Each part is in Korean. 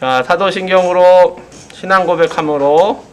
자, 사도신경으로 신앙 고백함으로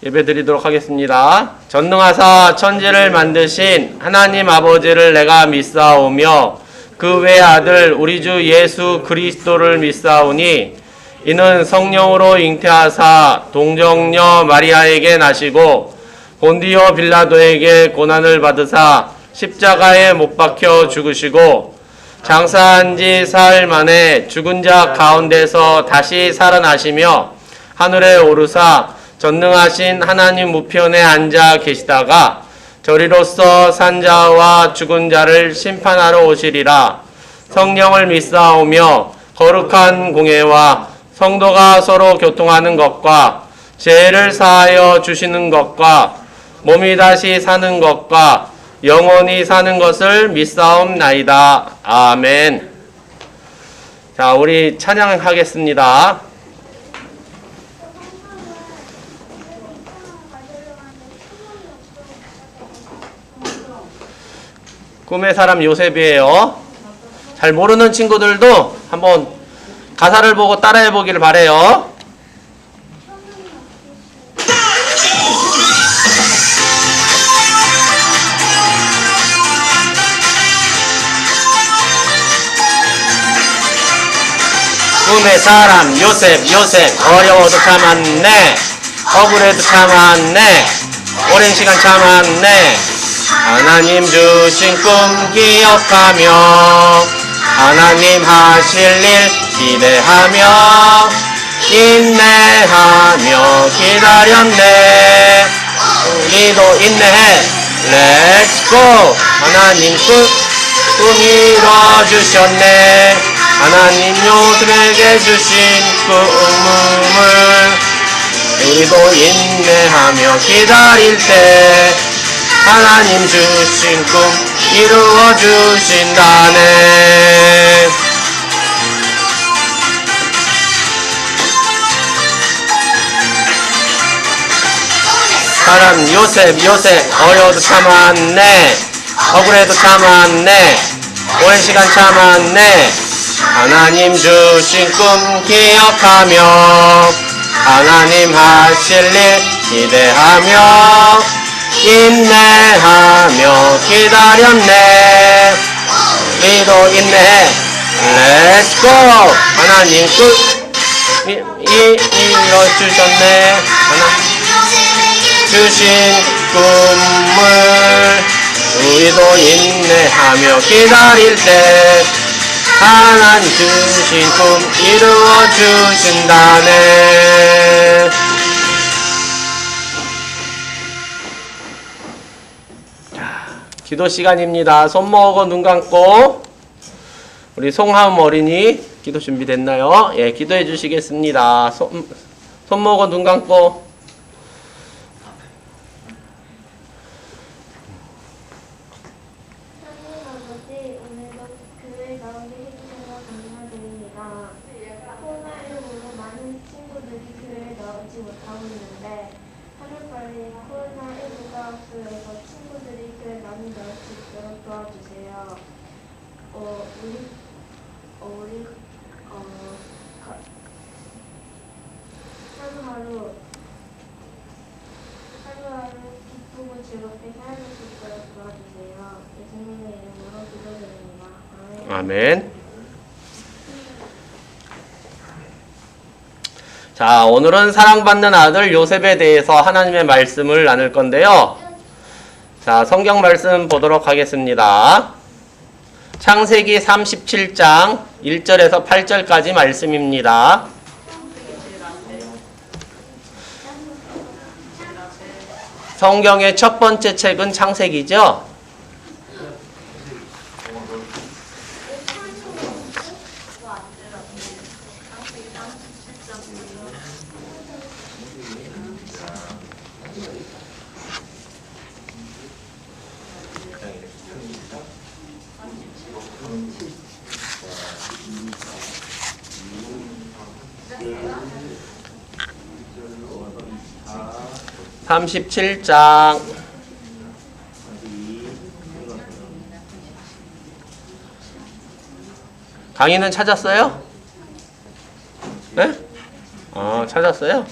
예배 드리도록 하겠습니다. 전능하사 천지를 만드신 하나님 아버지를 내가 믿사오며 그 외 아들 우리 주 예수 그리스도를 믿사오니 이는 성령으로 잉태하사 동정녀 마리아에게 나시고 본디오 빌라도에게 고난을 받으사 십자가에 못 박혀 죽으시고 장사한 지 사흘 만에 죽은 자 가운데서 다시 살아나시며 하늘에 오르사 전능하신 하나님 우편에 앉아 계시다가 저리로서 산 자와 죽은 자를 심판하러 오시리라. 성령을 믿사오며 거룩한 공예와 성도가 서로 교통하는 것과 죄를 사하여 주시는 것과 몸이 다시 사는 것과 영원히 사는 것을 믿사옵나이다. 아멘. 자, 우리 찬양하겠습니다. 꿈의 사람 요셉이에요. 잘 모르는 친구들도 한번 가사를 보고 따라해 보기를 바래요. 꿈의 사람 요셉 어려워도 참았네. 억울해도 참았네. 오랜 시간 참았네. 하나님 주신 꿈 기억하며 하나님 하실 일 기대하며 인내하며 기다렸네. 우리도 인내해. 렛츠고. 하나님 꿈 이뤄주셨네. 하나님 요셉에게 주신 꿈을 우리도 인내하며 기다릴 때 하나님 주신 꿈 이루어 주신다네. 사람 요셉 어려워도 참았네. 억울해도 참았네. 오랜 시간 참았네. 하나님 주신 꿈 기억하며 하나님 하실 일 기대하며 인내하며 기다렸네. 우리도 인내해. 렛츠고. 하나님 꿈 이뤄주셨네. 하나님 주신 꿈을 우리도 인내하며 기다릴 때 하나님 주신 꿈 이루어 주신다네. 기도 시간입니다. 손 모으고 눈 감고 우리 송하음 어린이 기도 준비됐나요? 예, 기도해 주시겠습니다. 손 모으고 눈 감고. 하루하루 기쁘고 즐겁게 살아갈 수 있도록 도와주세요. 예수님의 이름으로 기도드립니다. 아멘. 자, 오늘은 사랑받는 아들 요셉에 대해서 하나님의 말씀을 나눌 건데요. 자, 성경 말씀 보도록 하겠습니다. 창세기 37장 1절에서 8절까지 말씀입니다. 성경의 첫 번째 책은 창세기죠. (37장) 강의는 찾았어요? 네? 찾았어요?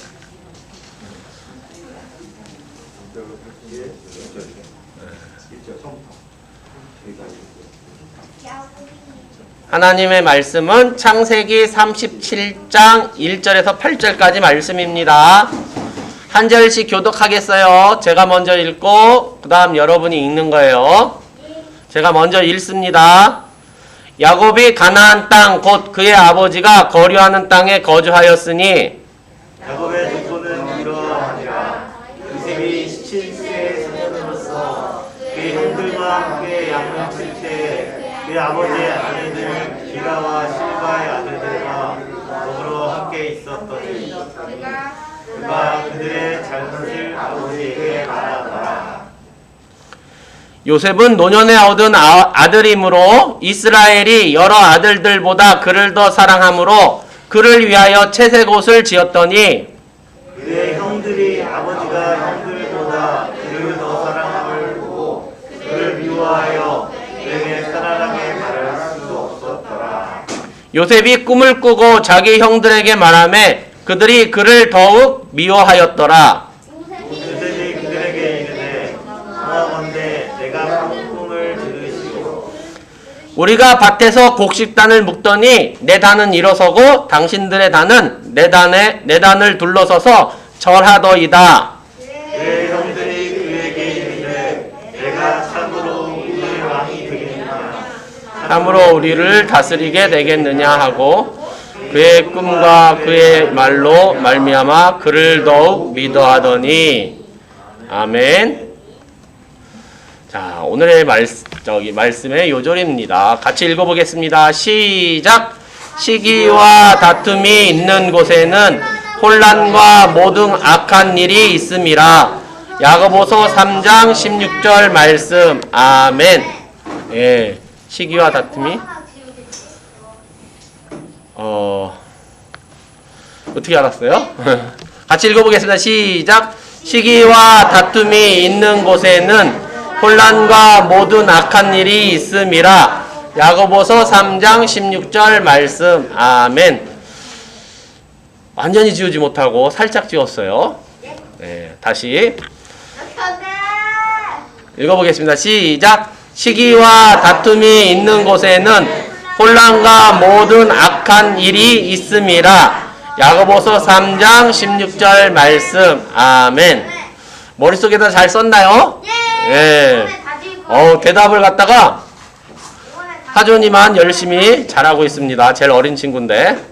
하나님의 말씀은 창세기 37장 1절에서 8절까지 말씀입니다. 한 절씩 교독하겠어요. 제가 먼저 읽고 그 다음 여러분이 읽는 거예요. 제가 먼저 읽습니다. 야곱이 가나안 땅 곧 그의 아버지가 거류하는 땅에 거주하였으니 야곱의 조건은 이러하니라. 요셉이 17세의 소년으로서 그의 형들과 함께 양육할 때 그의 아버지의 아내들 비라와 실바의 아들들과 더불어 함께 있었더니 그가 그들의 잘못을 아버지에게 말하더라. 요셉은 노년에 얻은 아들이므로 이스라엘이 여러 아들들보다 그를 더 사랑하므로 그를 위하여 채색 옷을 지었더니 그의 형들이 아버지가 형들보다 그를 더 사랑함을 보고 그를 미워하여 그에게 살아나게 말할 수도 없었더라. 요셉이 꿈을 꾸고 자기 형들에게 말하매 그들이 그를 더욱 미워하였더라. 요셉이 그들에게 이르되 청하건대 내가 꾼 꿈을 들으시오. 우리가 밭에서 곡식단을 묶더니 내 단은 일어서고 당신들의 단은 내 단을 둘러서서 절하더이다. 그의 형들이 그에게 이르되 내가 참으로 우리의 왕이 되겠느냐. 참으로 우리를 다스리게 되겠느냐 하고 그의 꿈과 그의 말로 말미암아 그를 더욱 믿어하더니 아멘. 자, 오늘의 말씀의 요절입니다. 같이 읽어보겠습니다. 시작. 시기와 다툼이 있는 곳에는 혼란과 모든 악한 일이 있음이라. 야고보서 3장 16절 말씀. 아멘. 예, 시기와 다툼이 어떻게 알았어요? 같이 읽어보겠습니다. 시작. 시기와 다툼이 있는 곳에는 혼란과 모든 악한 일이 있음이라. 야고보서 3장 16절 말씀. 아멘. 완전히 지우지 못하고 살짝 지웠어요. 네, 다시 읽어보겠습니다. 시작. 시기와 다툼이 있는 곳에는 혼란과 모든 악한 일이 있음이라. 야고보서 3장 16절 말씀. 아멘. 머릿속에다 잘 썼나요? 예. 대답을 갖다가 하준이만 열심히 잘하고 있습니다. 제일 어린 친구인데.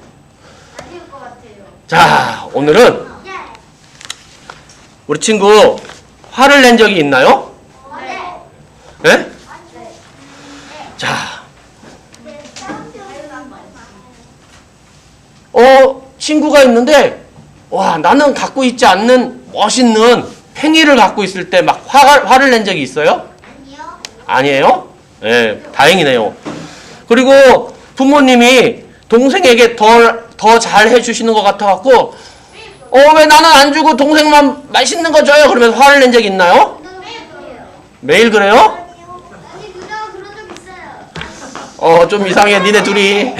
자, 오늘은 우리 친구 화를 낸 적이 있나요? 네? 자, 친구가 있는데, 와, 나는 갖고 있지 않는 멋있는 행위를 갖고 있을 때 막 화를 낸 적이 있어요? 아니에요? 네, 다행이네요. 그리고 부모님이 동생에게 더 잘 해주시는 것 같아갖고, 왜 나는 안 주고 동생만 맛있는 거 줘요? 그러면서 화를 낸 적이 있나요? 매일 그래요? 좀 이상해, 니네 둘이.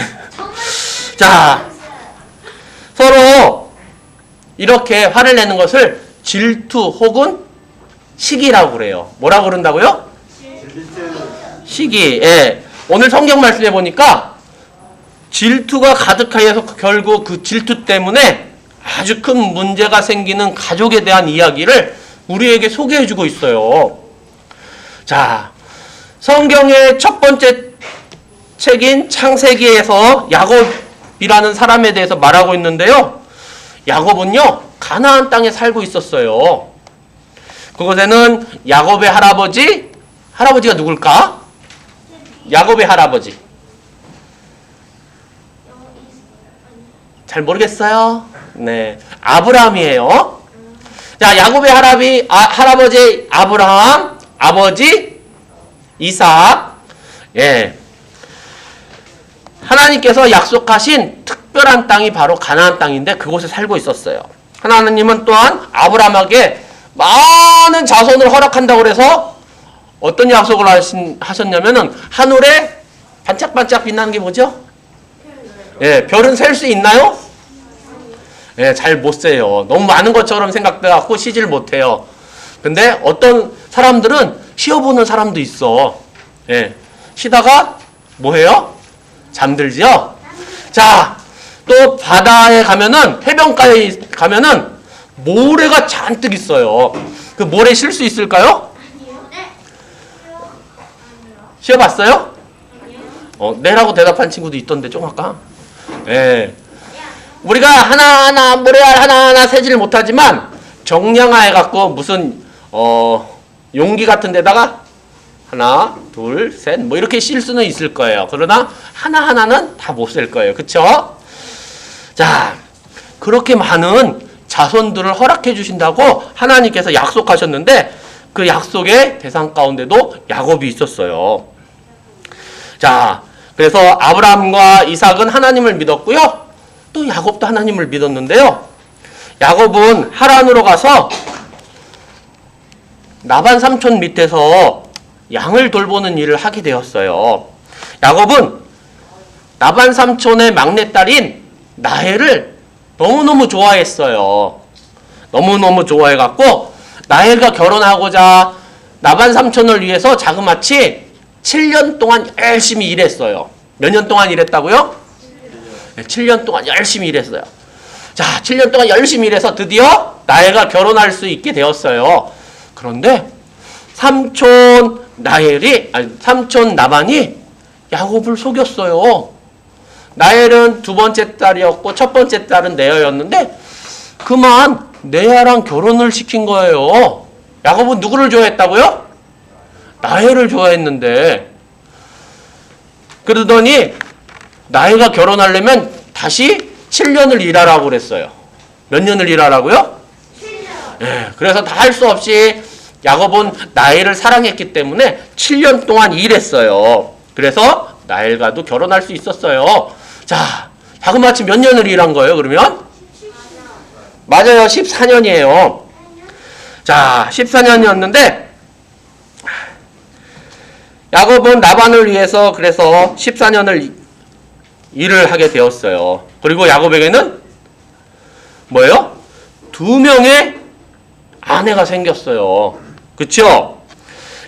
자, 서로 이렇게 화를 내는 것을 질투 혹은 시기라고 그래요. 뭐라고 그런다고요? 시기. 예. 오늘 성경 말씀에 보니까 질투가 가득하여서 결국 그 질투 때문에 아주 큰 문제가 생기는 가족에 대한 이야기를 우리에게 소개해주고 있어요. 자, 성경의 첫 번째 책인 창세기에서 야곱이라는 사람에 대해서 말하고 있는데요. 야곱은요, 가나안 땅에 살고 있었어요. 그곳에는 야곱의 할아버지가 누굴까? 야곱의 할아버지. 잘 모르겠어요? 네. 아브라함이에요. 자, 야곱의 할아버지 아브라함, 아버지 이삭. 예. 하나님께서 약속하신 특별한 땅이 바로 가나안 땅인데 그곳에 살고 있었어요. 하나님은 또한 아브라함에게 많은 자손을 허락한다고 그래서 어떤 약속을 하셨냐면은 하늘에 반짝반짝 빛나는 게 뭐죠? 예, 별은 셀 수 있나요? 예, 잘 못 세요. 너무 많은 것처럼 생각돼갖고 쉬질 못해요. 근데 어떤 사람들은 쉬어보는 사람도 있어. 예, 쉬다가 뭐 해요? 잠들지요? 자, 또 바다에 가면은, 해변가에 가면은 모래가 잔뜩 있어요. 그 모래 쉴 수 있을까요? 쉬어봤어요? 네라고 대답한 친구도 있던데 좀 아까. 예. 우리가 하나하나 모래알 하나하나 세지를 못하지만 정량화해 갖고 무슨 용기 같은 데다가 하나, 둘, 셋 뭐 이렇게 실 수는 있을 거예요. 그러나 하나하나는 다 못 셀 거예요. 그쵸? 자, 그렇게 많은 자손들을 허락해 주신다고 하나님께서 약속하셨는데 그 약속의 대상 가운데도 야곱이 있었어요. 자, 그래서 아브라함과 이삭은 하나님을 믿었고요. 또 야곱도 하나님을 믿었는데요. 야곱은 하란으로 가서 라반 삼촌 밑에서 양을 돌보는 일을 하게 되었어요. 야곱은 라반 삼촌의 막내딸인 라헬을 너무너무 좋아했어요. 너무너무 좋아해갖고 라헬과 결혼하고자 라반 삼촌을 위해서 자그마치 7년 동안 열심히 일했어요. 몇 년 동안 일했다고요? 7년 동안 열심히 일했어요. 자, 7년 동안 열심히 일해서 드디어 라헬과 결혼할 수 있게 되었어요. 그런데 삼촌 라반이 야곱을 속였어요. 라헬은 두 번째 딸이었고 첫 번째 딸은 레아였는데 그만 레아랑 결혼을 시킨 거예요. 야곱은 누구를 좋아했다고요? 라헬을 좋아했는데 그러더니 라헬과 결혼하려면 다시 7년을 일하라고 그랬어요. 몇 년을 일하라고요? 7년. 예, 그래서 다 할 수 없이 야곱은 라헬을 사랑했기 때문에 7년 동안 일했어요. 그래서 라헬과도 결혼할 수 있었어요. 자, 자그마치 몇 년을 일한 거예요, 그러면? 14년. 맞아요, 14년이에요. 자, 14년이었는데 야곱은 라반을 위해서 그래서 14년을 일을 하게 되었어요. 그리고 야곱에게는 뭐예요? 2명의 아내가 생겼어요. 그쵸?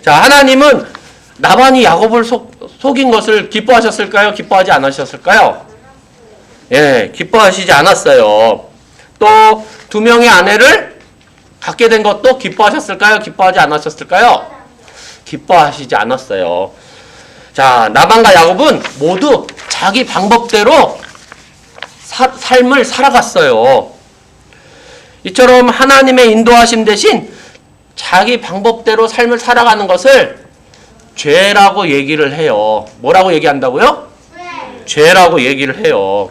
자, 하나님은 라반이 야곱을 속인 것을 기뻐하셨을까요? 기뻐하지 않으셨을까요? 예, 기뻐하시지 않았어요. 또 2명의 아내를 갖게 된 것도 기뻐하셨을까요? 기뻐하지 않으셨을까요? 기뻐하시지 않았어요. 자, 라반과 야곱은 모두 자기 방법대로 삶을 살아갔어요. 이처럼 하나님의 인도하심 대신 자기 방법대로 삶을 살아가는 것을 죄라고 얘기를 해요. 뭐라고 얘기한다고요? 죄라고 얘기를 해요.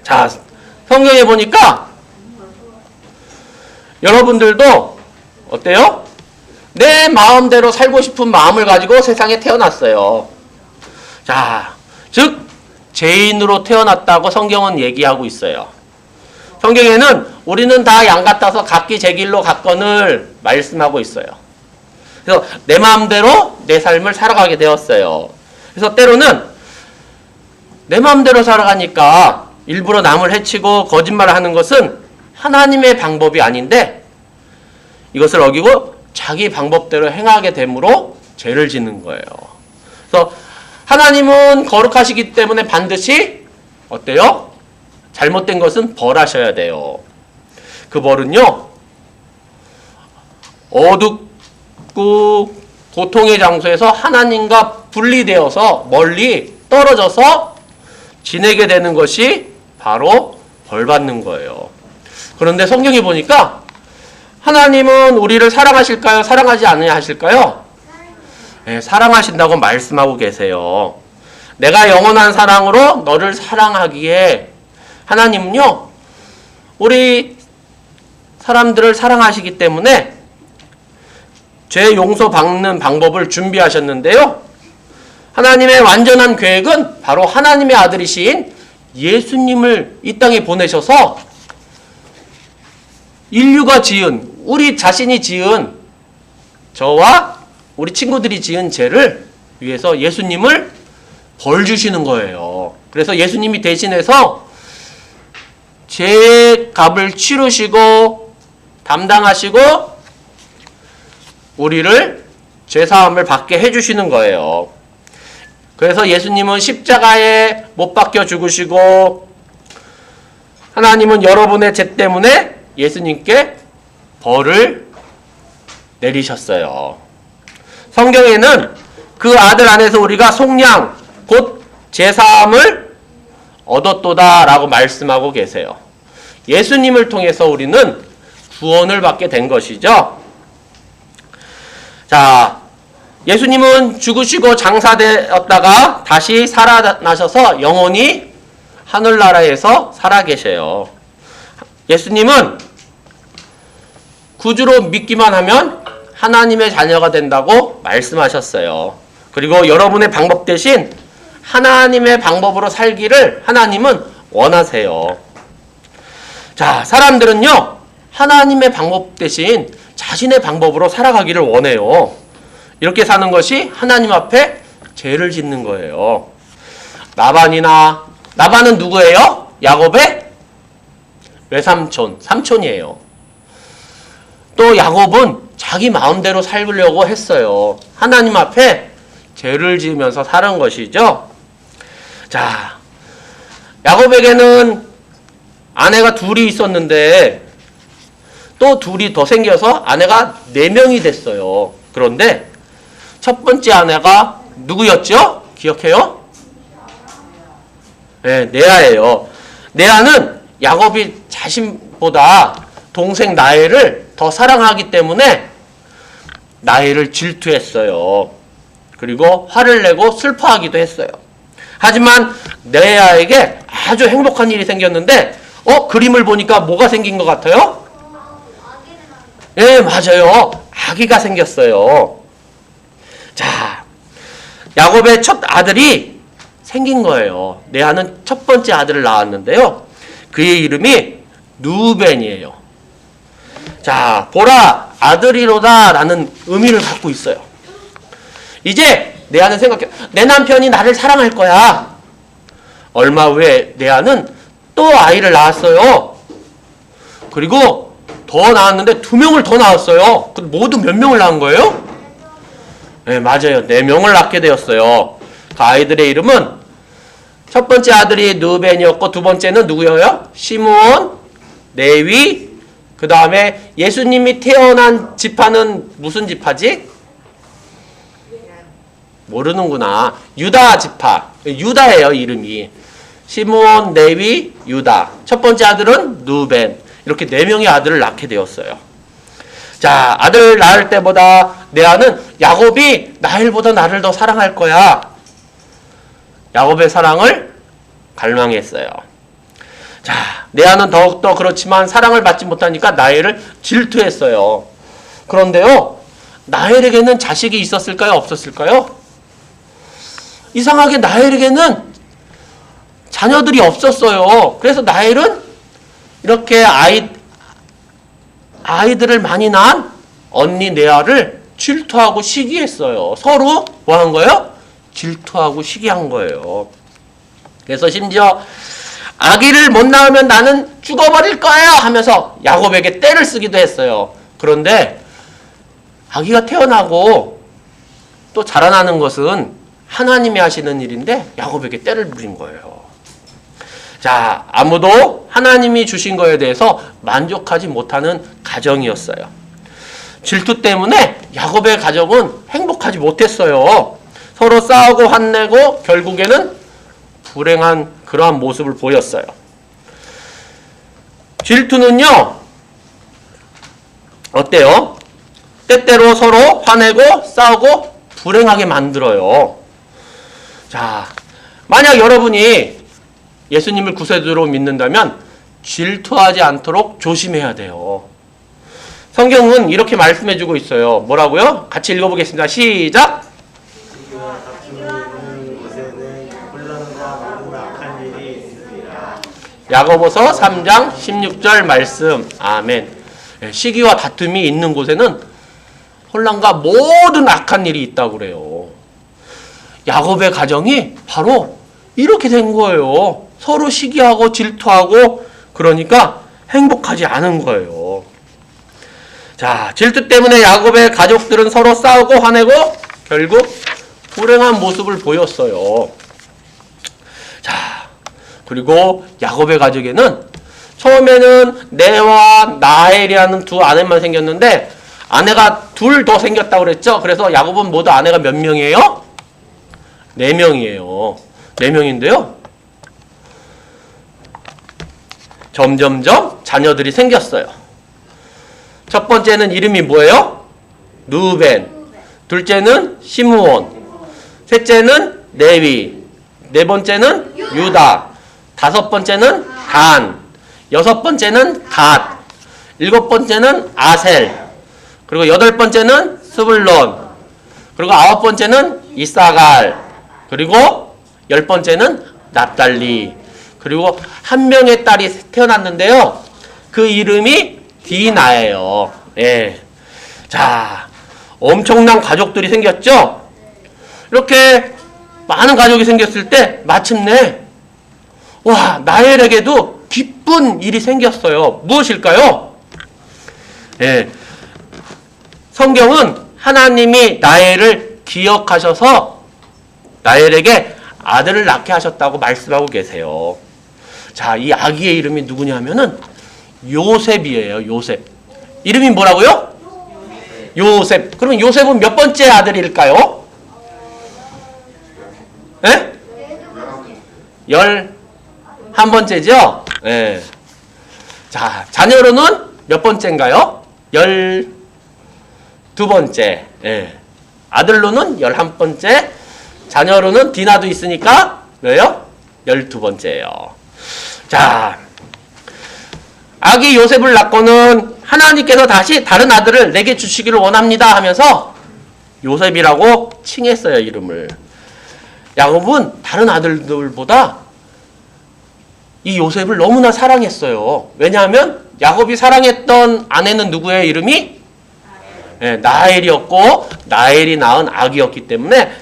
자, 성경에 보니까 여러분들도 어때요? 내 마음대로 살고 싶은 마음을 가지고 세상에 태어났어요. 자, 즉 죄인으로 태어났다고 성경은 얘기하고 있어요. 성경에는 우리는 다 양 같아서 각기 제 길로 갔건을 말씀하고 있어요. 그래서 내 마음대로 내 삶을 살아가게 되었어요. 그래서 때로는 내 마음대로 살아가니까 일부러 남을 해치고 거짓말을 하는 것은 하나님의 방법이 아닌데 이것을 어기고 자기 방법대로 행하게 되므로 죄를 짓는 거예요. 그래서 하나님은 거룩하시기 때문에 반드시 어때요? 잘못된 것은 벌하셔야 돼요. 그 벌은요, 어둡고 고통의 장소에서 하나님과 분리되어서 멀리 떨어져서 지내게 되는 것이 바로 벌 받는 거예요. 그런데 성경에 보니까 하나님은 우리를 사랑하실까요? 사랑하지 않으냐 하실까요? 네, 사랑하신다고 말씀하고 계세요. 내가 영원한 사랑으로 너를 사랑하기에 하나님은요, 우리 사람들을 사랑하시기 때문에 죄 용서 받는 방법을 준비하셨는데요. 하나님의 완전한 계획은 바로 하나님의 아들이신 예수님을 이 땅에 보내셔서 인류가 지은, 우리 자신이 지은, 저와 우리 친구들이 지은 죄를 위해서 예수님을 벌 주시는 거예요. 그래서 예수님이 대신해서 죄 값을 치르시고 담당하시고 우리를 죄사함을 받게 해주시는 거예요. 그래서 예수님은 십자가에 못 박혀 죽으시고 하나님은 여러분의 죄 때문에 예수님께 벌을 내리셨어요. 성경에는 그 아들 안에서 우리가 속량 곧 죄사함을 얻었도다 라고 말씀하고 계세요. 예수님을 통해서 우리는 구원을 받게 된 것이죠. 자, 예수님은 죽으시고 장사되었다가 다시 살아나셔서 영원히 하늘나라에서 살아계셔요. 예수님은 구주로 믿기만 하면 하나님의 자녀가 된다고 말씀하셨어요. 그리고 여러분의 방법 대신 하나님의 방법으로 살기를 하나님은 원하세요. 자, 사람들은요, 하나님의 방법 대신 자신의 방법으로 살아가기를 원해요. 이렇게 사는 것이 하나님 앞에 죄를 짓는 거예요. 나반은 누구예요? 야곱의 외삼촌, 삼촌이에요. 또 야곱은 자기 마음대로 살려고 했어요. 하나님 앞에 죄를 지으면서 사는 것이죠. 자, 야곱에게는 아내가 둘이 있었는데 또 둘이 더 생겨서 아내가 4명이 됐어요. 그런데 첫 번째 아내가 누구였죠? 기억해요? 네, 레아예요. 레아는 야곱이 자신보다 동생 라헬을 더 사랑하기 때문에 라헬을 질투했어요. 그리고 화를 내고 슬퍼하기도 했어요. 하지만 레아에게 아주 행복한 일이 생겼는데 그림을 보니까 뭐가 생긴 것 같아요? 예, 맞아요. 아기가 생겼어요. 자, 야곱의 첫 아들이 생긴 거예요. 레아는 첫 번째 아들을 낳았는데요. 그의 이름이 루벤이에요. 자, 보라, 아들이로다 라는 의미를 갖고 있어요. 이제 레아는 생각해요. 내 남편이 나를 사랑할 거야. 얼마 후에 레아는 또 아이를 낳았어요. 그리고 더 낳았는데 2명을 더 낳았어요. 모두 몇 명을 낳은 거예요? 네, 맞아요. 4명을 낳게 되었어요. 그 아이들의 이름은 첫 번째 아들이 르벤이었고 두 번째는 누구예요? 시므온, 레위, 그 다음에 예수님이 태어난 지파는 무슨 지파지? 모르는구나. 유다 지파. 유다예요, 이름이. 시므온, 레위, 유다. 첫 번째 아들은 르벤. 이렇게 4명의 아들을 낳게 되었어요. 자, 아들 낳을 때보다 레아는 야곱이 라헬보다 나를 더 사랑할 거야. 야곱의 사랑을 갈망했어요. 자, 레아는 더욱더 그렇지만 사랑을 받지 못하니까 라헬을 질투했어요. 그런데요, 라헬에게는 자식이 있었을까요? 없었을까요? 이상하게 라헬에게는 자녀들이 없었어요. 그래서 라헬은 이렇게 아이들을 많이 낳은 언니 레아를 질투하고 시기했어요. 서로 뭐 한 거예요? 질투하고 시기한 거예요. 그래서 심지어 아기를 못 낳으면 나는 죽어버릴 거야 하면서 야곱에게 떼를 쓰기도 했어요. 그런데 아기가 태어나고 또 자라나는 것은 하나님이 하시는 일인데 야곱에게 떼를 부린 거예요. 자, 아무도 하나님이 주신 거에 대해서 만족하지 못하는 가정이었어요. 질투 때문에 야곱의 가정은 행복하지 못했어요. 서로 싸우고 환내고 결국에는 불행한 그러한 모습을 보였어요. 질투는요, 어때요? 때때로 서로 화내고 싸우고 불행하게 만들어요. 자, 만약 여러분이 예수님을 구세주로 믿는다면 질투하지 않도록 조심해야 돼요. 성경은 이렇게 말씀해주고 있어요. 뭐라고요? 같이 읽어보겠습니다. 시작! 시기와 다투는 곳에는 혼란과 모든 악한 일이 있으리라. 야고보서 3장 16절 말씀. 아멘. 시기와 다툼이 있는 곳에는 혼란과 모든 악한 일이 있다고 그래요. 야곱의 가정이 바로 이렇게 된 거예요. 서로 시기하고 질투하고 그러니까 행복하지 않은 거예요. 자, 질투 때문에 야곱의 가족들은 서로 싸우고 화내고 결국 불행한 모습을 보였어요. 자, 그리고 야곱의 가족에는 처음에는 레와 라헬이라는 두 아내만 생겼는데 아내가 둘 더 생겼다고 그랬죠. 그래서 야곱은 모두 아내가 몇 명이에요? 4명이에요. 4명인데요. 점점점 자녀들이 생겼어요. 첫 번째는 이름이 뭐예요? 르우벤. 둘째는 시므온. 셋째는 레위. 네 번째는 유다. 다섯 번째는 단. 여섯 번째는 갓. 일곱 번째는 아셀. 그리고 여덟 번째는 스불론. 그리고 아홉 번째는 이사갈. 그리고 열 번째는 납달리. 그리고 한 명의 딸이 태어났는데요. 그 이름이 디나예요. 예. 자, 엄청난 가족들이 생겼죠? 이렇게 많은 가족이 생겼을 때 마침내 와, 라헬에게도 기쁜 일이 생겼어요. 무엇일까요? 예. 성경은 하나님이 라헬을 기억하셔서 라헬에게 아들을 낳게 하셨다고 말씀하고 계세요. 자, 이 아기의 이름이 누구냐면은 요셉이에요. 요셉. 이름이 뭐라고요? 요셉. 그러면 요셉은 몇 번째 아들일까요? 예? 11번째죠? 예. 자, 자녀로는 몇 번째인가요? 12번째. 예. 아들로는 11번째. 자녀로는 디나도 있으니까 뭐예요? 12번째예요. 자, 아기 요셉을 낳고는 하나님께서 다시 다른 아들을 내게 주시기를 원합니다 하면서 요셉이라고 칭했어요, 이름을. 야곱은 다른 아들들보다 이 요셉을 너무나 사랑했어요. 왜냐하면 야곱이 사랑했던 아내는 누구의 이름이? 네, 라헬이었고 라헬이 낳은 아기였기 때문에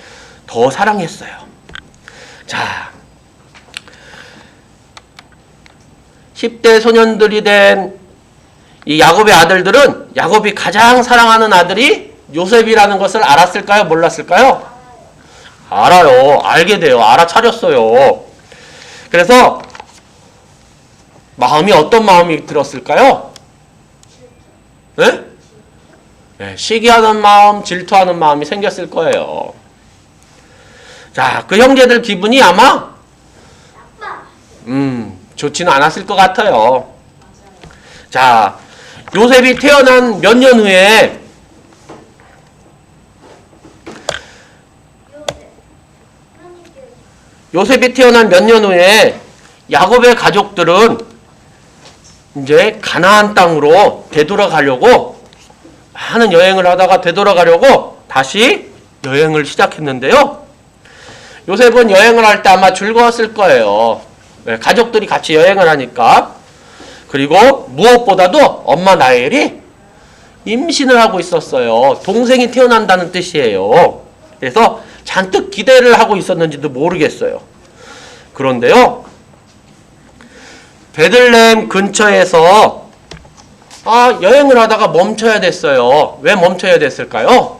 더 사랑했어요. 자, 10대 소년들이 된 이 야곱의 아들들은 야곱이 가장 사랑하는 아들이 요셉이라는 것을 알았을까요? 몰랐을까요? 알아요. 알게 돼요. 알아차렸어요. 그래서 마음이 어떤 마음이 들었을까요? 네? 네, 시기하는 마음, 질투하는 마음이 생겼을 거예요. 자, 그 형제들 기분이 아마 좋지는 않았을 것 같아요. 자, 요셉이 태어난 몇 년 후에 야곱의 가족들은 이제 가나안 땅으로 되돌아가려고 많은 여행을 하다가 되돌아가려고 다시 여행을 시작했는데요. 요셉은 여행을 할 때 아마 즐거웠을 거예요. 가족들이 같이 여행을 하니까. 그리고 무엇보다도 엄마 라헬이 임신을 하고 있었어요. 동생이 태어난다는 뜻이에요. 그래서 잔뜩 기대를 하고 있었는지도 모르겠어요. 그런데요, 베들레헴 근처에서 여행을 하다가 멈춰야 됐어요. 왜 멈춰야 됐을까요?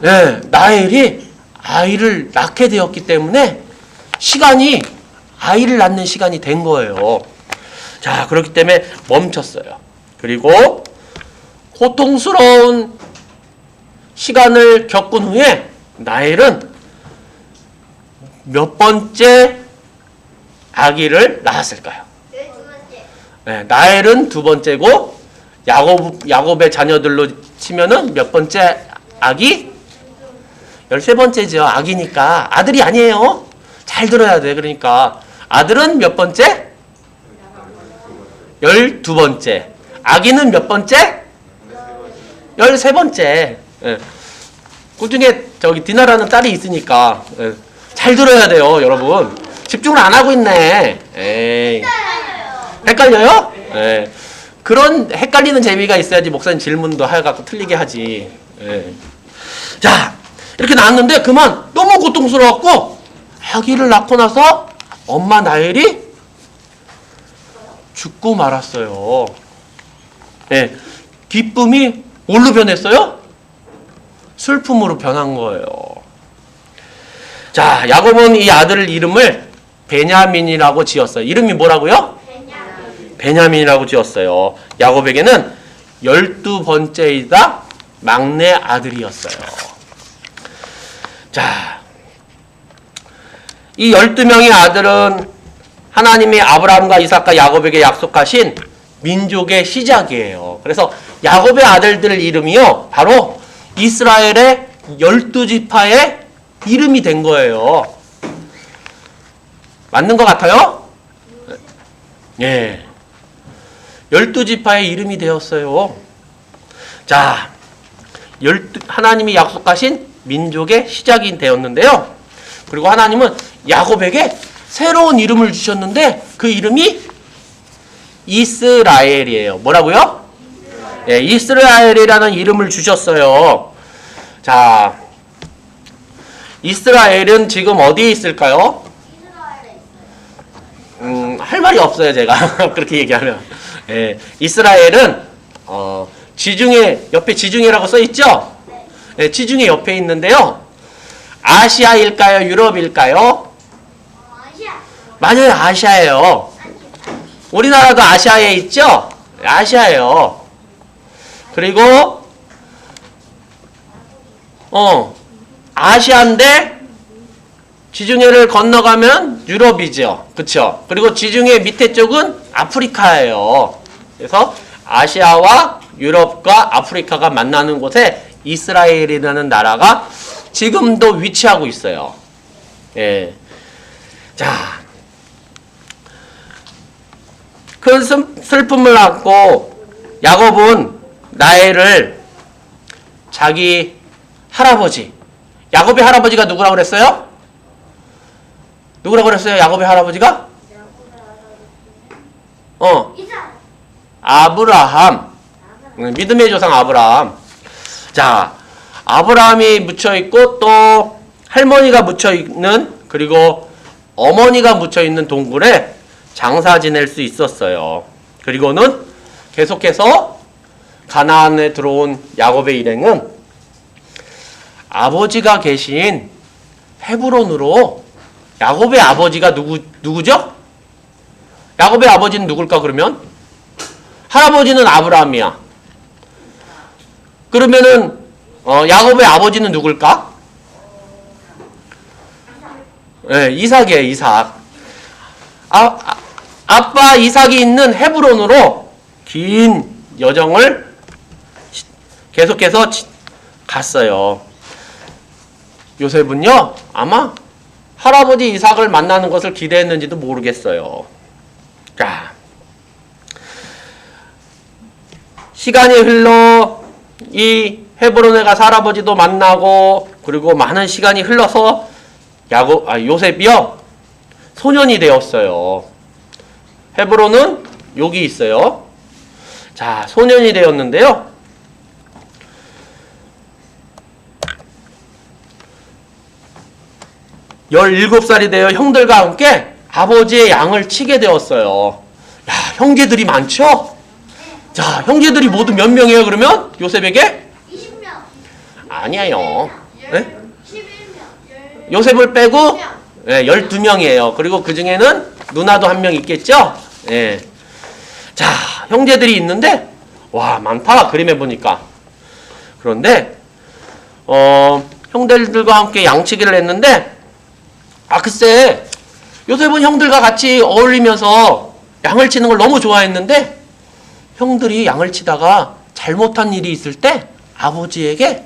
네, 라헬이 아이를 낳게 되었기 때문에 아이를 낳는 시간이 된 거예요. 자, 그렇기 때문에 멈췄어요. 그리고 고통스러운 시간을 겪은 후에 라헬은 몇 번째 아기를 낳았을까요? 네, 라헬은 두 번째고 야곱의 자녀들로 치면은 몇 번째 아기? 13번째죠. 아기니까. 아들이 아니에요. 잘 들어야 돼. 그러니까 아들은 몇 번째? 12번째. 아기는 몇 번째? 13번째. 예. 그 중에 디나라는 딸이 있으니까 잘 들어야 돼요, 여러분. 집중을 안 하고 있네. 에이. 헷갈려요? 예. 그런 헷갈리는 재미가 있어야지 목사님 질문도 해갖고 틀리게 하지. 예. 자, 이렇게 낳았는데 그만 너무 고통스러웠고 아기를 낳고 나서 엄마 라헬이 죽고 말았어요. 예, 기쁨이 뭘로 변했어요? 슬픔으로 변한 거예요. 자, 야곱은 이 아들 이름을 베냐민이라고 지었어요. 이름이 뭐라고요? 베냐민이라고 지었어요. 야곱에게는 12번째이다 막내 아들이었어요. 자, 이 12명의 아들은 하나님이 아브라함과 이삭과 야곱에게 약속하신 민족의 시작이에요. 그래서 야곱의 아들들 이름이요, 바로 이스라엘의 12지파의 이름이 된 거예요. 맞는 것 같아요? 예. 12지파의 이름이 되었어요. 자, 하나님이 약속하신 민족의 시작이 되었는데요. 그리고 하나님은 야곱에게 새로운 이름을 주셨는데 그 이름이 이스라엘이에요. 뭐라고요? 예, 이스라엘이라는 이름을 주셨어요. 자, 이스라엘은 지금 어디에 있을까요? 할 말이 없어요, 제가. 그렇게 얘기하면. 예, 이스라엘은, 지중해, 옆에 지중해라고 써있죠? 예, 지중해 옆에 있는데요. 아시아일까요? 유럽일까요? 맞아요, 아시아예요. 우리나라도 아시아에 있죠? 아시아예요. 그리고, 아시아인데, 지중해를 건너가면 유럽이죠. 그쵸? 그리고 지중해 밑에 쪽은 아프리카예요. 그래서 아시아와 유럽과 아프리카가 만나는 곳에 이스라엘이라는 나라가 지금도 위치하고 있어요. 예. 자. 큰 슬픔을 안고 야곱은 라헬을 자기 할아버지, 야곱의 할아버지가 누구라고 그랬어요? 누구라고 그랬어요? 야곱의 할아버지가? 아브라함. 믿음의 조상 아브라함. 자, 아브라함이 묻혀있고 또 할머니가 묻혀있는, 그리고 어머니가 묻혀있는 동굴에 장사 지낼 수 있었어요. 그리고는 계속해서 가나안에 들어온 야곱의 일행은 아버지가 계신 헤브론으로, 야곱의 아버지가 누구죠? 야곱의 아버지는 누굴까 그러면? 할아버지는 아브라함이야. 그러면은 야곱의 아버지는 누굴까? 네, 이삭이에요, 이삭. 아빠 이삭이 있는 헤브론으로 긴 여정을 계속해서 갔어요. 요셉은요, 아마 할아버지 이삭을 만나는 것을 기대했는지도 모르겠어요. 자, 시간이 흘러 이 헤브론에 가서 할아버지도 만나고, 그리고 많은 시간이 흘러서 요셉이요 소년이 되었어요. 헤브론은 여기 있어요. 자, 소년이 되었는데요. 17살이 되어 형들과 함께 아버지의 양을 치게 되었어요. 야, 형제들이 많죠? 자, 형제들이 모두 몇 명이에요, 그러면? 요셉에게? 20명. 아니에요. 네? 11명. 요셉을 빼고 12명이에요. 그리고 그 중에는 누나도 한 명 있겠죠? 예. 자, 형제들이 있는데, 와, 많다, 그림에 보니까. 그런데, 형들과 함께 양치기를 했는데, 글쎄, 요셉은 형들과 같이 어울리면서 양을 치는 걸 너무 좋아했는데, 형들이 양을 치다가 잘못한 일이 있을 때 아버지에게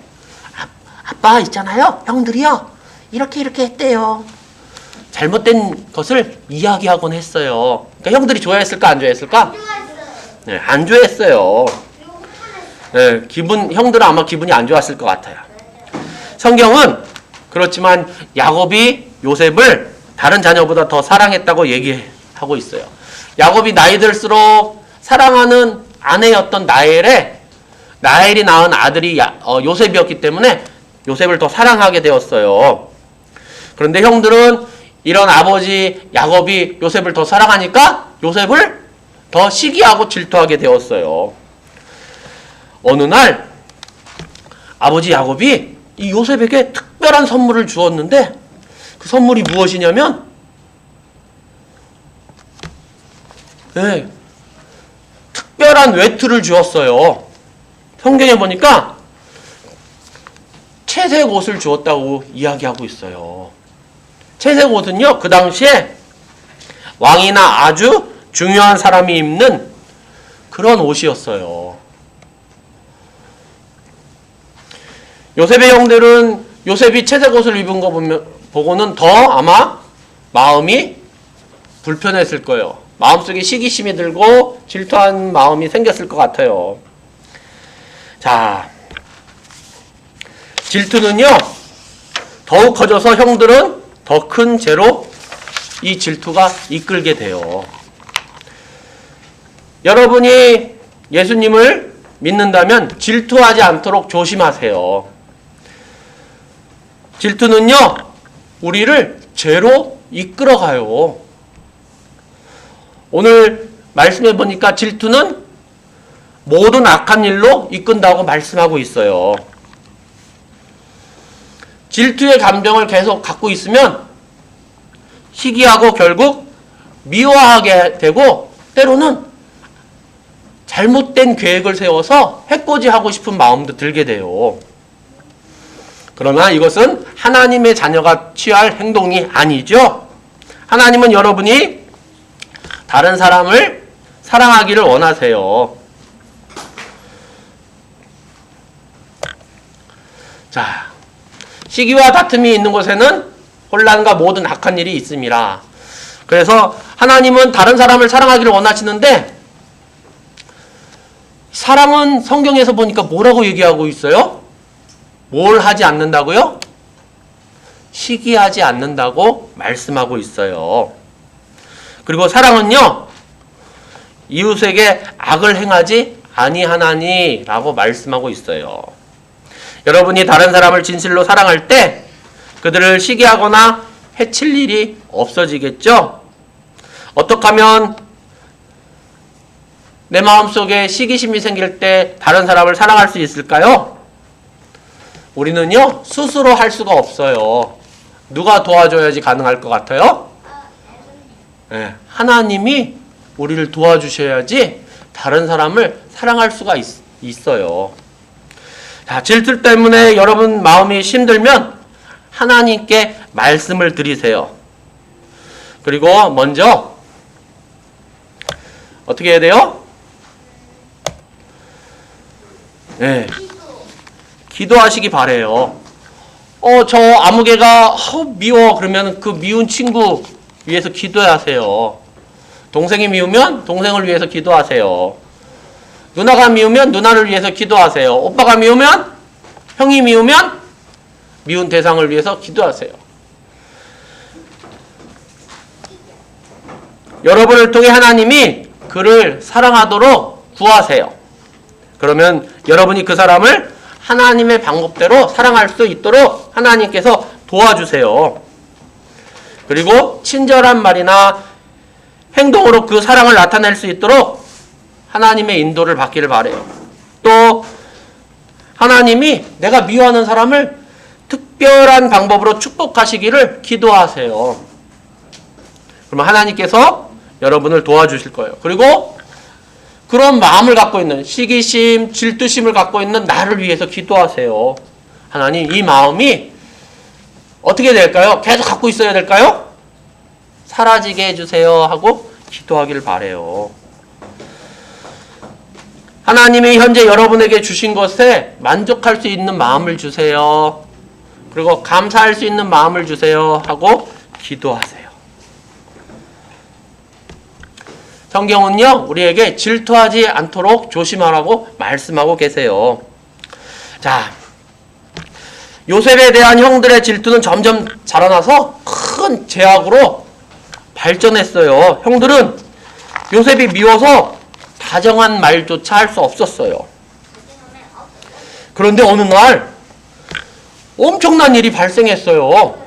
아빠 있잖아요, 형들이요, 이렇게 했대요. 잘못된 것을 이야기하곤 했어요. 그러니까 형들이 좋아했을까 안 좋아했을까? 네, 안 좋아했어요. 네, 형들은 아마 기분이 안 좋았을 것 같아요. 성경은 그렇지만 야곱이 요셉을 다른 자녀보다 더 사랑했다고 얘기하고 있어요. 야곱이 나이 들수록 사랑하는 아내였던 라헬이 낳은 아들이 요셉이었기 때문에 요셉을 더 사랑하게 되었어요. 그런데 형들은 이런 아버지 야곱이 요셉을 더 사랑하니까 요셉을 더 시기하고 질투하게 되었어요. 어느 날 아버지 야곱이 이 요셉에게 특별한 선물을 주었는데 그 선물이 무엇이냐면 특별한 외투를 주었어요. 성경에 보니까 채색 옷을 주었다고 이야기하고 있어요. 채색 옷은요, 그 당시에 왕이나 아주 중요한 사람이 입는 그런 옷이었어요. 요셉의 형들은 요셉이 채색 옷을 입은 거 보고는 더 아마 마음이 불편했을 거예요. 마음속에 시기심이 들고 질투한 마음이 생겼을 것 같아요. 자, 질투는요, 더욱 커져서 형들은 더 큰 죄로 이 질투가 이끌게 돼요. 여러분이 예수님을 믿는다면 질투하지 않도록 조심하세요. 질투는요, 우리를 죄로 이끌어가요. 오늘 말씀해 보니까 질투는 모든 악한 일로 이끈다고 말씀하고 있어요. 질투의 감정을 계속 갖고 있으면 시기하고 결국 미워하게 되고 때로는 잘못된 계획을 세워서 해코지하고 싶은 마음도 들게 돼요. 그러나 이것은 하나님의 자녀가 취할 행동이 아니죠. 하나님은 여러분이 다른 사람을 사랑하기를 원하세요. 자, 시기와 다툼이 있는 곳에는 혼란과 모든 악한 일이 있습니다. 그래서 하나님은 다른 사람을 사랑하기를 원하시는데 사람은 성경에서 보니까 뭐라고 얘기하고 있어요? 뭘 하지 않는다고요? 시기하지 않는다고 말씀하고 있어요. 그리고 사랑은요, 이웃에게 악을 행하지 아니하나니 라고 말씀하고 있어요. 여러분이 다른 사람을 진실로 사랑할 때 그들을 시기하거나 해칠 일이 없어지겠죠? 어떻게 하면 내 마음속에 시기심이 생길 때 다른 사람을 사랑할 수 있을까요? 우리는요, 스스로 할 수가 없어요. 누가 도와줘야지 가능할 것 같아요? 네, 하나님이 우리를 도와주셔야지 다른 사람을 사랑할 수가 있어요. 자, 질투 때문에 여러분 마음이 힘들면 하나님께 말씀을 드리세요. 그리고 먼저 어떻게 해야 돼요? 네, 기도하시기 바래요. 저 아무개가 미워 그러면 그 미운 친구 위해서 기도하세요. 동생이 미우면 동생을 위해서 기도하세요. 누나가 미우면 누나를 위해서 기도하세요. 오빠가 미우면, 형이 미우면 미운 대상을 위해서 기도하세요. 여러분을 통해 하나님이 그를 사랑하도록 구하세요. 그러면 여러분이 그 사람을 하나님의 방법대로 사랑할 수 있도록 하나님께서 도와주세요. 그리고 친절한 말이나 행동으로 그 사랑을 나타낼 수 있도록 하나님의 인도를 받기를 바라요. 또 하나님이 내가 미워하는 사람을 특별한 방법으로 축복하시기를 기도하세요. 그러면 하나님께서 여러분을 도와주실 거예요. 그리고 그런 마음을 갖고 있는 시기심, 질투심을 갖고 있는 나를 위해서 기도하세요. 하나님, 이 마음이 어떻게 될까요? 계속 갖고 있어야 될까요? 사라지게 해주세요 하고 기도하기를 바라요. 하나님이 현재 여러분에게 주신 것에 만족할 수 있는 마음을 주세요. 그리고 감사할 수 있는 마음을 주세요 하고 기도하세요. 성경은요, 우리에게 질투하지 않도록 조심하라고 말씀하고 계세요. 자, 요셉에 대한 형들의 질투는 점점 자라나서 큰 죄악으로 발전했어요. 형들은 요셉이 미워서 다정한 말조차 할 수 없었어요. 그런데 어느 날 엄청난 일이 발생했어요.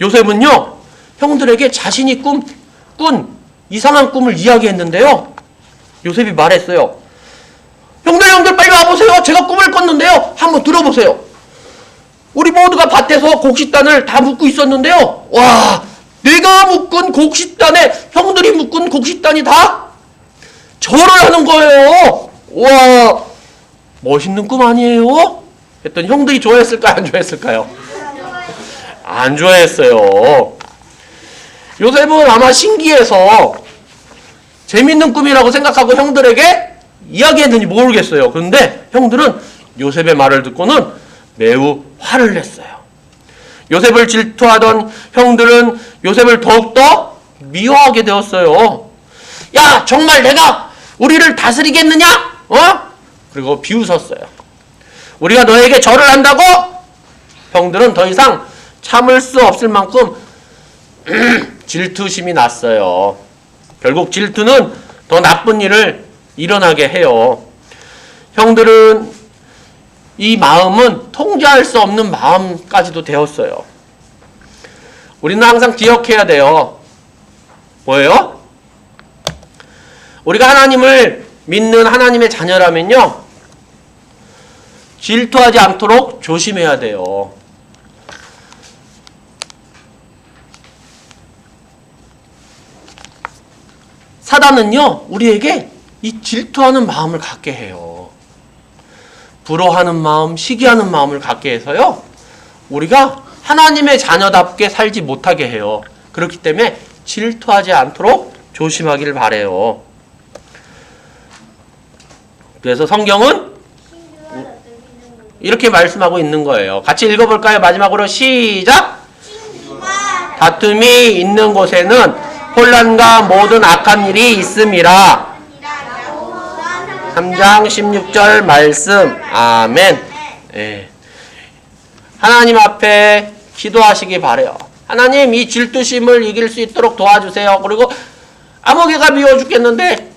요셉은요, 형들에게 자신이 꾼 이상한 꿈을 이야기했는데요. 요셉이 말했어요. 형들 빨리 와보세요. 제가 꿈을 꿨는데요. 한번 들어보세요. 우리 모두가 밭에서 곡식단을 다 묶고 있었는데요. 와, 내가 묶은 곡식단에 형들이 묶은 곡식단이 다 절을 하는 거예요. 와, 멋있는 꿈 아니에요? 했더니 형들이 좋아했을까요? 안 좋아했을까요? 안 좋아했어요. 요셉은 아마 신기해서 재밌는 꿈이라고 생각하고 형들에게 이야기했는지 모르겠어요. 그런데 형들은 요셉의 말을 듣고는 매우 화를 냈어요. 요셉을 질투하던 형들은 요셉을 더욱더 미워하게 되었어요. 야, 정말 내가 우리를 다스리겠느냐? 그리고 비웃었어요. 우리가 너에게 절을 한다고? 형들은 더 이상 참을 수 없을 만큼 질투심이 났어요. 결국 질투는 더 나쁜 일을 일어나게 해요. 형들은 이 마음은 통제할 수 없는 마음까지도 되었어요. 우리는 항상 기억해야 돼요. 뭐예요? 우리가 하나님을 믿는 하나님의 자녀라면요, 질투하지 않도록 조심해야 돼요. 사단은요, 우리에게 이 질투하는 마음을 갖게 해요. 부러워하는 마음, 시기하는 마음을 갖게 해서요, 우리가 하나님의 자녀답게 살지 못하게 해요. 그렇기 때문에 질투하지 않도록 조심하기를 바라요. 그래서 성경은 이렇게 말씀하고 있는 거예요. 같이 읽어볼까요? 마지막으로 시작! 다툼이 있는 곳에는 혼란과 모든 악한 일이 있음이라. 3장 16절 말씀. 아멘. 예. 하나님 앞에 기도하시기 바래요. 하나님, 이 질투심을 이길 수 있도록 도와주세요. 그리고 아무개가 미워 죽겠는데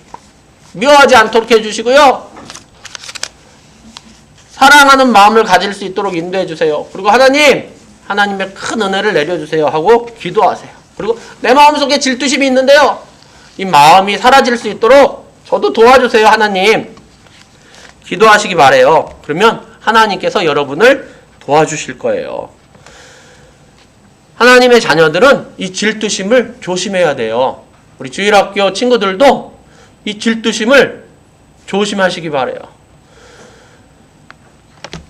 미워하지 않도록 해주시고요, 사랑하는 마음을 가질 수 있도록 인도해 주세요. 그리고 하나님의 큰 은혜를 내려주세요 하고 기도하세요. 그리고 내 마음속에 질투심이 있는데요, 이 마음이 사라질 수 있도록 저도 도와주세요, 하나님. 기도하시기 바래요. 그러면 하나님께서 여러분을 도와주실 거예요. 하나님의 자녀들은 이 질투심을 조심해야 돼요. 우리 주일학교 친구들도 이 질투심을 조심하시기 바래요.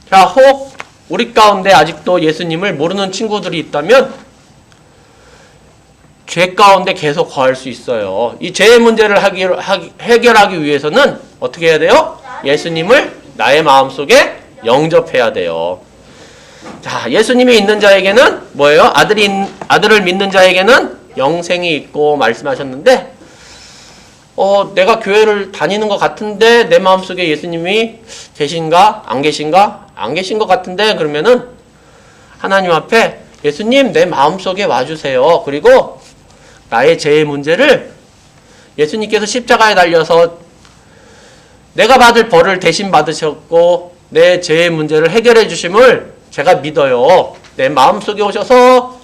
자, 혹 우리 가운데 아직도 예수님을 모르는 친구들이 있다면 죄 가운데 계속 거할 수 있어요. 이 죄의 문제를 해결하기 위해서는 어떻게 해야 돼요? 예수님을 나의 마음속에 영접해야 돼요. 자, 예수님이 있는 자에게는 뭐예요? 아들을 믿는 자에게는 영생이 있고 말씀하셨는데, 내가 교회를 다니는 것 같은데 내 마음속에 예수님이 계신가? 안 계신가? 안 계신 것 같은데, 그러면은 하나님 앞에 예수님 내 마음속에 와주세요. 그리고 나의 죄의 문제를 예수님께서 십자가에 달려서 내가 받을 벌을 대신 받으셨고 내 죄의 문제를 해결해 주심을 제가 믿어요. 내 마음속에 오셔서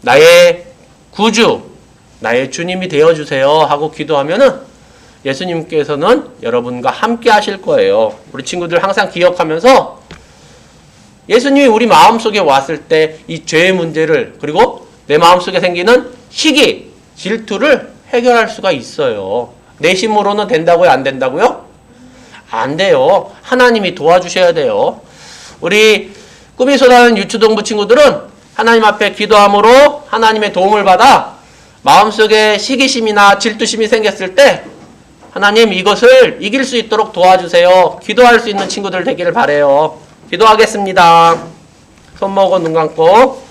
나의 구주, 나의 주님이 되어주세요 하고 기도하면은 예수님께서는 여러분과 함께 하실 거예요. 우리 친구들 항상 기억하면서 예수님이 우리 마음속에 왔을 때 이 죄의 문제를, 그리고 내 마음속에 생기는 시기, 질투를 해결할 수가 있어요. 내 힘으로는 된다고요? 안 된다고요? 안 돼요. 하나님이 도와주셔야 돼요. 우리 꿈이 쏟아는 유초동부 친구들은 하나님 앞에 기도함으로 하나님의 도움을 받아 마음속에 시기심이나 질투심이 생겼을 때 하나님 이것을 이길 수 있도록 도와주세요. 기도할 수 있는 친구들 되기를 바라요. 기도하겠습니다. 손 모으고 눈 감고.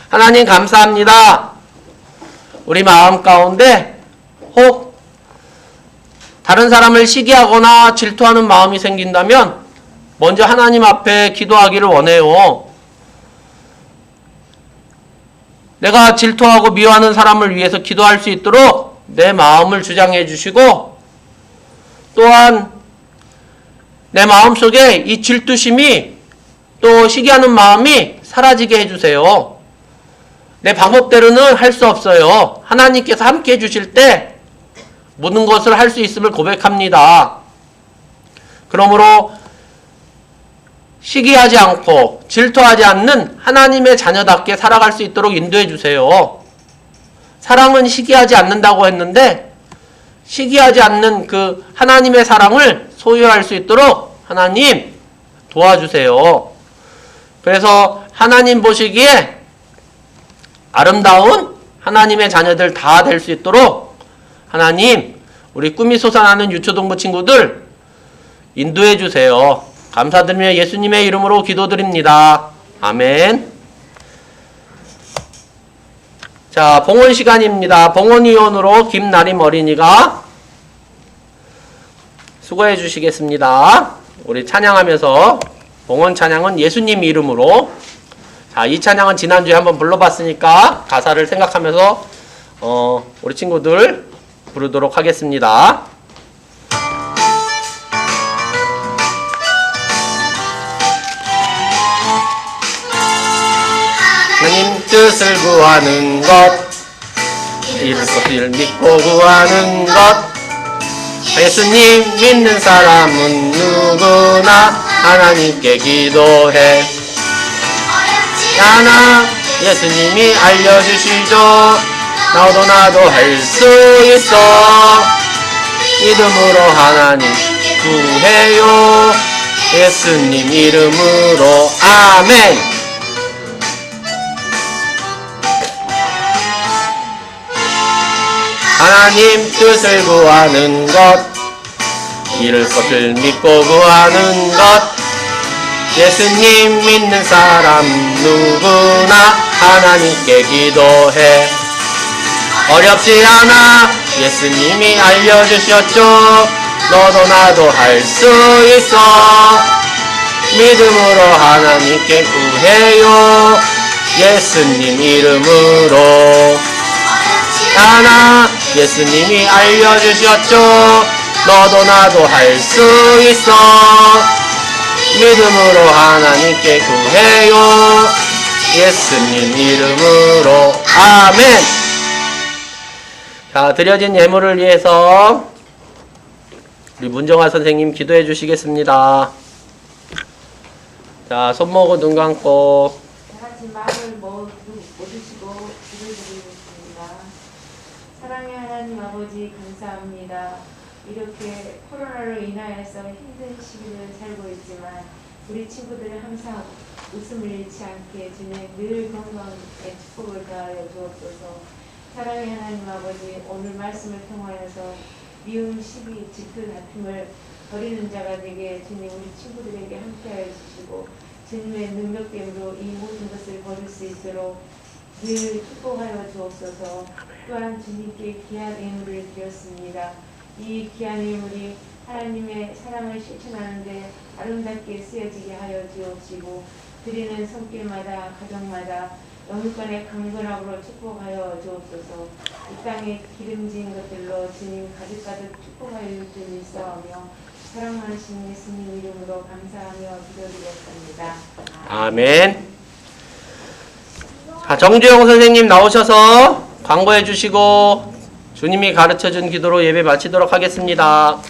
하나님 감사합니다. 우리 마음 가운데 혹 다른 사람을 시기하거나 질투하는 마음이 생긴다면 먼저 하나님 앞에 기도하기를 원해요. 내가 질투하고 미워하는 사람을 위해서 기도할 수 있도록 내 마음을 주장해 주시고, 또한 내 마음속에 이 질투심이 또 시기하는 마음이 사라지게 해주세요. 내 방법대로는 할 수 없어요. 하나님께서 함께 해주실 때 모든 것을 할 수 있음을 고백합니다. 그러므로 시기하지 않고 질투하지 않는 하나님의 자녀답게 살아갈 수 있도록 인도해 주세요. 사랑은 시기하지 않는다고 했는데 시기하지 않는 그 하나님의 사랑을 소유할 수 있도록 하나님 도와주세요. 그래서 하나님 보시기에 아름다운 하나님의 자녀들 다 될 수 있도록 하나님 우리 꿈이 솟아나는 유초동부 친구들 인도해 주세요. 감사드리며 예수님의 이름으로 기도드립니다. 아멘. 자, 봉헌 시간입니다. 봉헌위원으로 김나림 어린이가 수고해 주시겠습니다. 우리 찬양하면서 봉헌 찬양은 예수님 이름으로. 자, 이 찬양은 지난주에 한번 불러봤으니까 가사를 생각하면서 우리 친구들 부르도록 하겠습니다. 하나님 뜻을 구하는 것, 이룰 것을 믿고 구하는 것. 예수님 믿는 사람은 누구나 하나님께 기도해. 하나 예수님이 알려주시죠. 나도 할 수 있어. 믿음으로 하나님 구해요. 예수님 이름으로 아멘. 하나님 뜻을 구하는 것, 이룰 것을 믿고 구하는 것. 예수님 믿는 사람 누구나 하나님께 기도해. 어렵지 않아 예수님이 알려주셨죠. 너도 나도 할 수 있어. 믿음으로 하나님께 구해요. 예수님 이름으로. 하나 예수님이 알려주셨죠. 너도 나도 할 수 있어. 믿음으로 하나님께 구해요. 예수님 이름으로 아멘. 자, 드려진 예물을 위해서 우리 문정아 선생님 기도해 주시겠습니다. 자, 손 모으고 눈 감고 다같이 마음을 모으시고 기도드리겠습니다. 사랑의 하나님 아버지 감사합니다. 이렇게 코로나로 인하여서 힘든 시기를 살고 있지만 우리 친구들은 항상 웃음을 잃지 않게 주님 늘 건강에 축복을 더하여 주옵소서. 사랑의 하나님 아버지, 오늘 말씀을 통하여서 미움, 시기, 질투, 다툼을 버리는 자가 되게 주님 우리 친구들에게 함께하여 주시고 주님의 능력됨으로 이 모든 것을 버릴 수 있도록 늘 축복하여 주옵소서. 또한 주님께 귀한 예물을 드렸습니다. 이 귀한 예물이 하나님의 사랑을 실천하는데 아름답게 쓰여지게 하여 주옵시고 드리는 손길마다 가정마다 영육간의 강건함으로 축복하여 주옵소서. 이 땅에 기름진 것들로 주님 가득가득 축복하여 주옵소서. 사랑하신 예수님 이름으로 감사하며 기도드렸습니다. 아멘. 자, 정주영 선생님 나오셔서 광고해 주시고 주님이 가르쳐준 기도로 예배 마치도록 하겠습니다.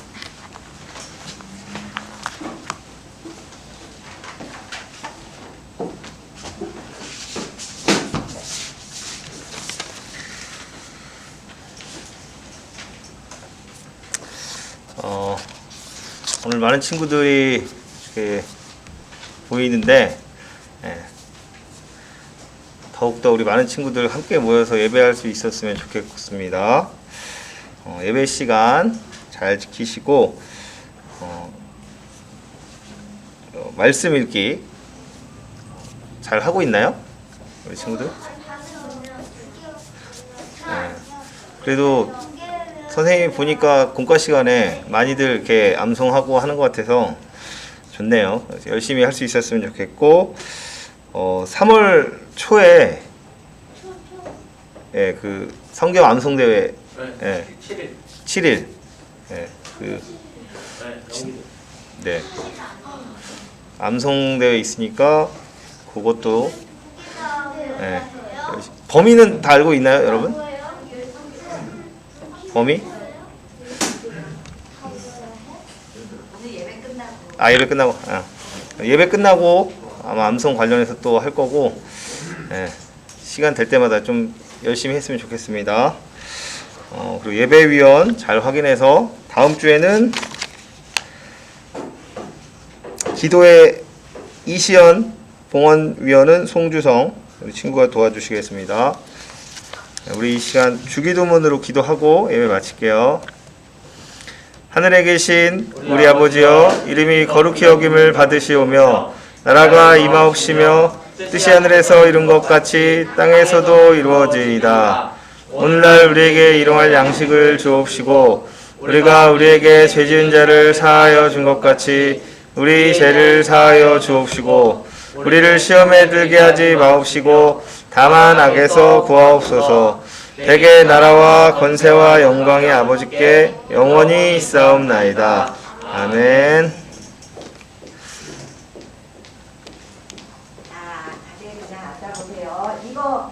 오늘 많은 친구들이 이렇게 보이는데 더욱더 우리 많은 친구들 함께 모여서 예배할 수 있었으면 좋겠습니다. 예배 시간 잘 지키시고 말씀 읽기 잘 하고 있나요? 우리 친구들? 그래도 선생님이 보니까 공과 시간에 많이들 이렇게 암송하고 하는 것 같아서 좋네요. 열심히 할 수 있었으면 좋겠고 3월 초에 그 성경 암송 대회 7일 암송되어 있으니까 그것도 예, 범위는 다 알고 있나요, 여러분? 범위? 예배 끝나고 예배 끝나고 아마 암송 관련해서 또 할 거고 예, 시간 될 때마다 좀 열심히 했으면 좋겠습니다. 그리고 예배위원 잘 확인해서 다음 주에는 기도의 이시연 봉헌위원은 송주성 우리 친구가 도와주시겠습니다. 우리 이 시간 주기도문으로 기도하고 예배 마칠게요. 하늘에 계신 우리 아버지여, 이름이 거룩히 여김을 받으시오며 나라가 임하옵시며 뜻이 하늘에서 이룬 것 같이 땅에서도 이루어지이다. 오늘날 우리에게 일용할 양식을 주옵시고 우리가 우리에게 죄 지은 자를 사하여 준 것 같이 우리 죄를 사하여 주옵시고 우리를 시험에 들게 하지 마옵시고 다만 악에서 구하옵소서. 대개 나라와 권세와 영광이 아버지께 영원히 있사옵나이다. 아멘. 다들 그냥 앉아보세요. 이거